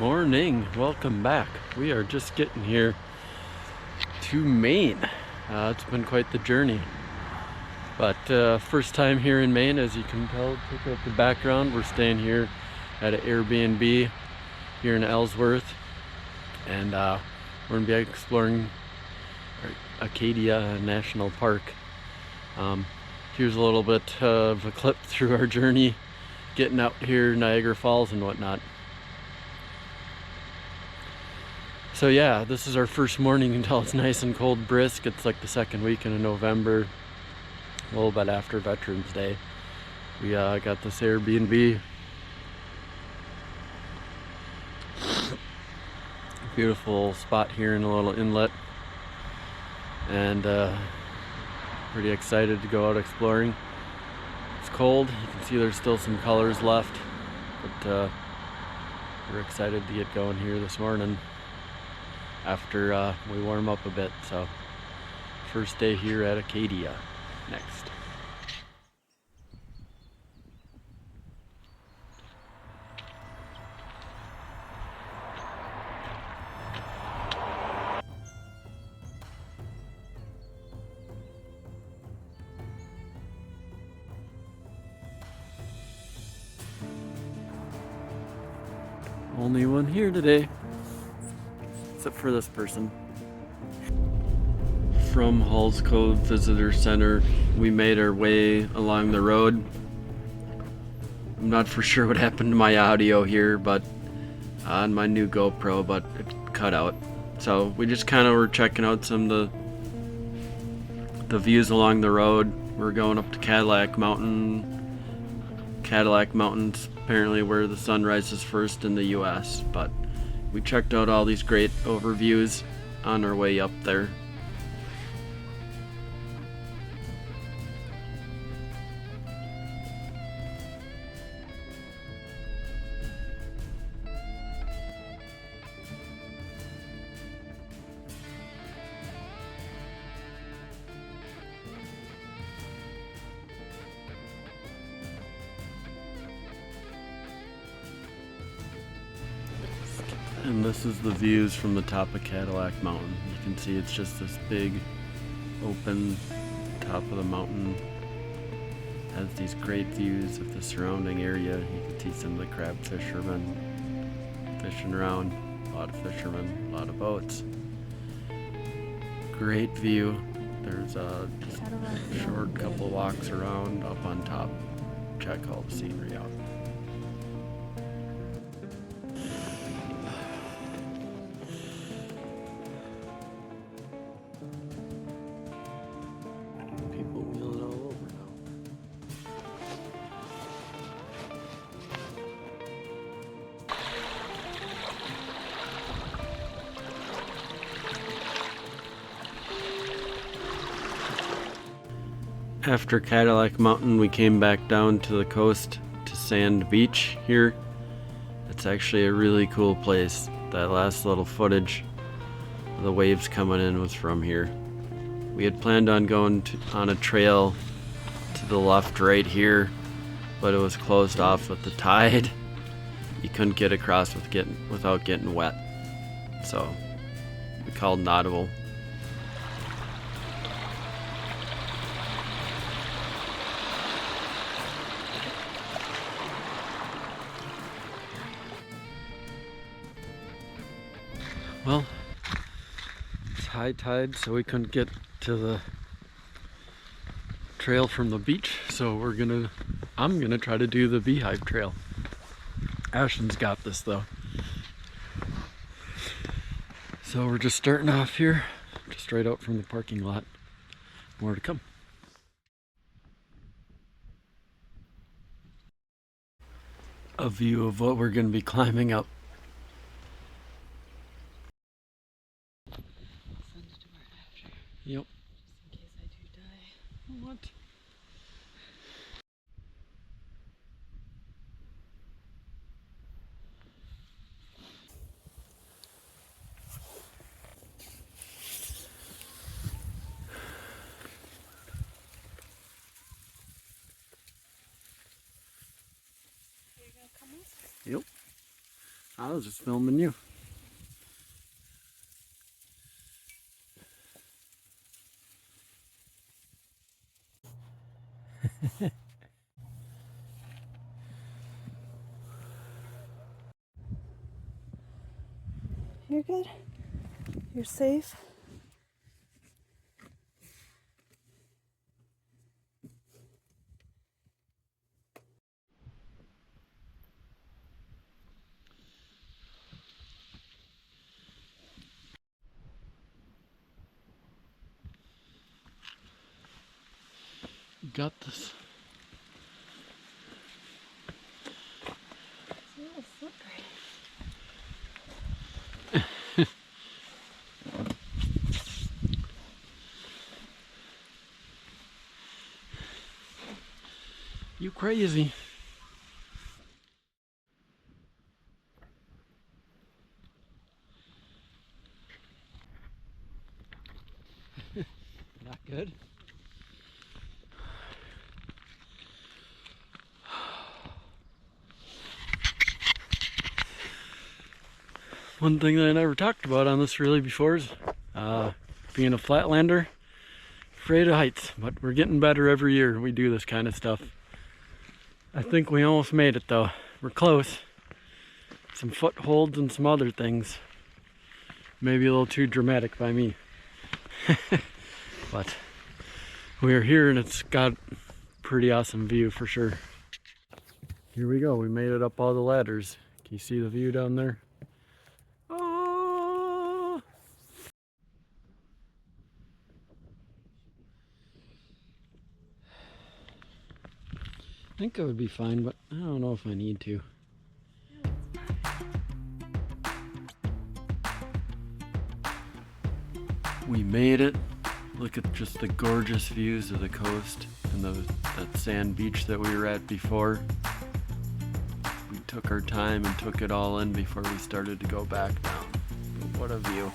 Morning, welcome back. We are just getting here to Maine. It's been quite the journey, but first time here in Maine. As you can tell, check out the background. We're staying here at an Airbnb here in Ellsworth, and we're gonna be exploring Acadia National Park. Here's a little bit of a clip through our journey getting out here, Niagara Falls and whatnot. So yeah, this is our first morning. You can tell it's nice and cold, brisk. It's like the second weekend of November, a little bit after Veterans Day. We got this Airbnb. Beautiful spot here in a little inlet, and pretty excited to go out exploring. It's cold. You can see there's still some colors left, but we're excited to get going here this morning after we warm up a bit. So first day here at Acadia. Next. Only one here today, except for this person. From Halls Cove Visitor Center, we made our way along the road. I'm not for sure what happened to my audio here, but on my new GoPro, but it cut out. So we just kind of were checking out some of the views along the road. We're going up to Cadillac Mountain. Cadillac Mountain's apparently where the sun rises first in the US, but we checked out all these great overviews on our way up there. And this is the views from the top of Cadillac Mountain. You can see it's just this big open top of the mountain. Has these great views of the surrounding area. You can see some of the crab fishermen fishing around. A lot of fishermen, a lot of boats. Great view. There's just a short couple walks around up on top. Check all the scenery out. After Cadillac Mountain, we came back down to the coast to Sand Beach here. It's actually a really cool place. That last little footage of the waves coming in was from here. We had planned on going on a trail to the left right here, but it was closed off with the tide. You couldn't get across without getting wet. So we called an audible. Well, it's high tide, so we couldn't get to the trail from the beach, so I'm gonna try to do the Beehive trail. Ashton's got this though. So we're just starting off here, just right out from the parking lot. More to come. A view of what we're gonna be climbing up. Yep. Just in case I do die. What? Yep. I was just filming you. You're good? You're safe? You got this. It's a little slippery. You crazy. Not good. One thing that I never talked about on this really before is being a flatlander, afraid of heights, but we're getting better every year. We do this kind of stuff. I think we almost made it though. We're close. Some footholds and some other things. Maybe a little too dramatic by me. But we're here and it's got a pretty awesome view for sure. Here we go. We made it up all the ladders. Can you see the view down there? Oh! I think I would be fine, but I don't know if I need to. We made it. Look at just the gorgeous views of the coast and that sand beach that we were at before. We took our time and took it all in before we started to go back down. What a view.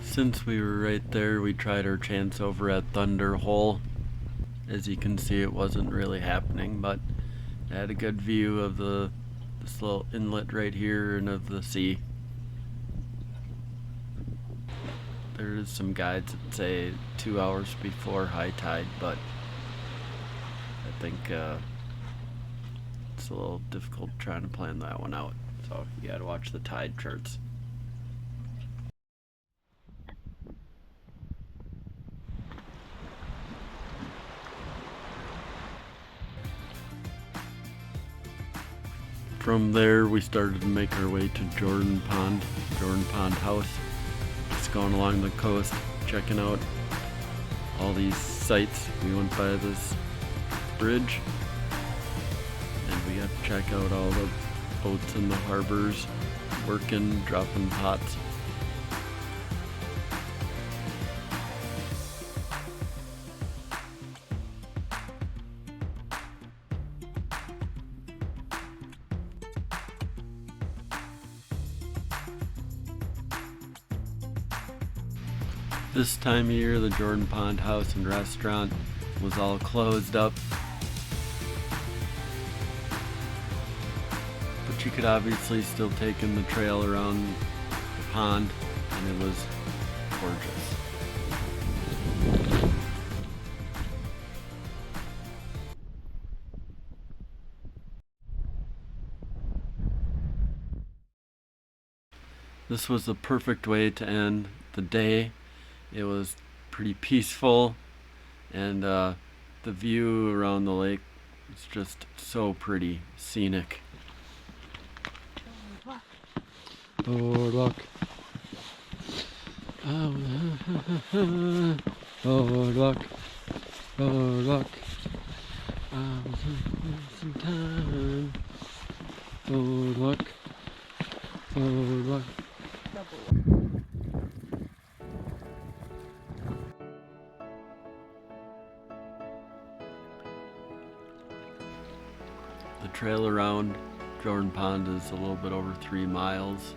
Since we were right there, we tried our chance over at Thunder Hole. As you can see, it wasn't really happening, but it had a good view of this little inlet right here and of the sea. There's some guides that say 2 hours before high tide, but I think it's a little difficult trying to plan that one out. So you gotta watch the tide charts. From there, we started to make our way to Jordan Pond House. Just going along the coast, checking out all these sites. We went by this bridge, and we got to check out all the boats in the harbors, working, dropping pots. This time of year, the Jordan Pond House and Restaurant was all closed up. But you could obviously still take in the trail around the pond, and it was gorgeous. This was the perfect way to end the day. It was pretty peaceful, and the view around the lake was just so pretty, scenic. Boardwalk. Boardwalk. Boardwalk. Some time. Boardwalk. Oh, look. The trail around Jordan Pond is a little bit over 3 miles.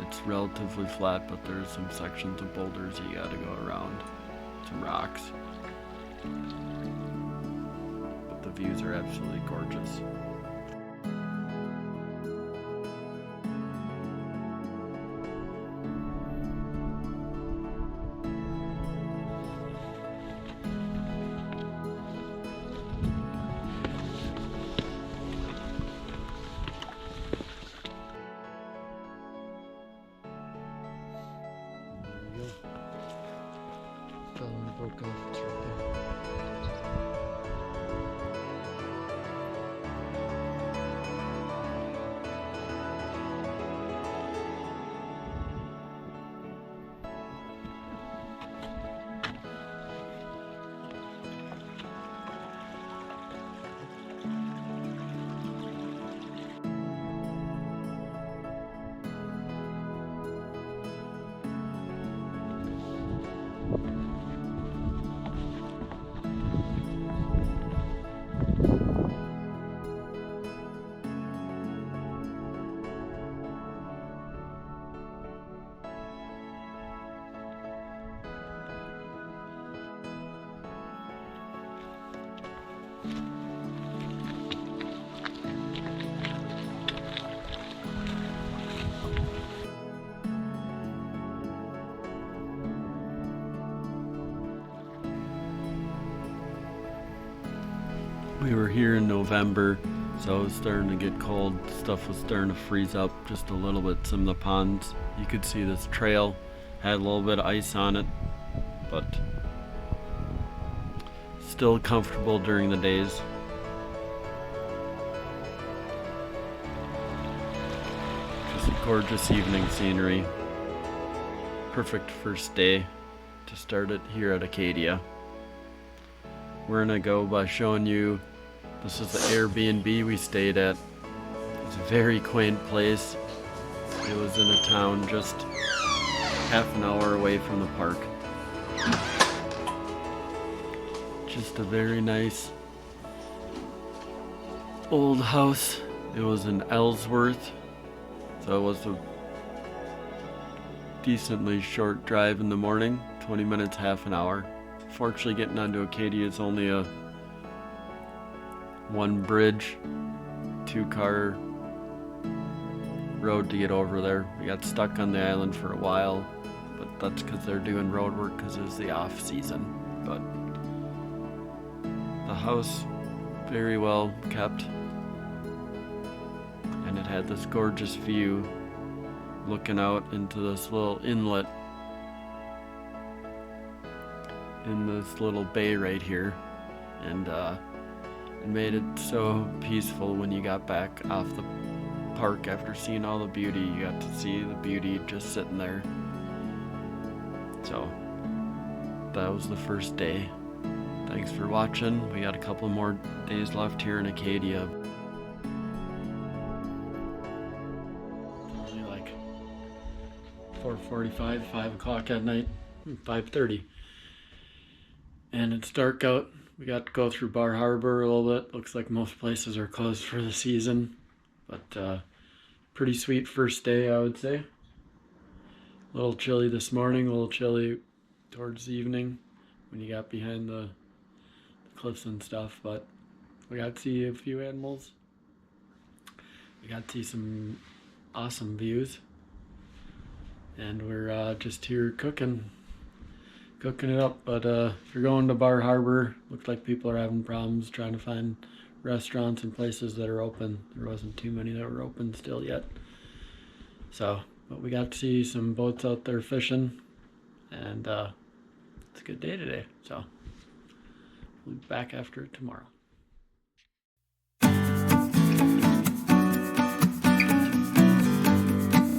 It's relatively flat, but there's some sections of boulders you gotta go around. Some rocks. But the views are absolutely gorgeous. Broke off, it's right there. We were here in November, so it was starting to get cold. Stuff was starting to freeze up just a little bit. Some of the ponds, you could see this trail had a little bit of ice on it, but still comfortable during the days. Just gorgeous evening scenery. Perfect first day to start it here at Acadia. We're gonna go by showing you, this is the Airbnb we stayed at. It's a very quaint place. It was in a town just half an hour away from the park. Just a very nice old house. It was in Ellsworth, so it was a decently short drive in the morning, 20 minutes, half an hour. Fortunately, getting onto Acadia is only a 1 bridge, 2-car road to get over there. We got stuck on the island for a while, but that's because they're doing road work because it was the off season. But the house, very well kept, and it had this gorgeous view looking out into this little inlet in this little bay right here, and it made it so peaceful when you got back off the park after seeing all the beauty. You got to see the beauty just sitting there. So that was the first day. Thanks for watching. We got a couple more days left here in Acadia. Only like 4:45, 5 o'clock at night, 5:30. And it's dark out. We got to go through Bar Harbor a little bit. Looks like most places are closed for the season. But pretty sweet first day, I would say. A little chilly this morning, a little chilly towards the evening when you got behind the cliffs and stuff. But we got to see a few animals. We got to see some awesome views. And we're just here cooking it up. But if you're going to Bar Harbor, looks like people are having problems trying to find restaurants and places that are open. There wasn't too many that were open still yet. So, but we got to see some boats out there fishing, and it's a good day today. So we'll be back after tomorrow.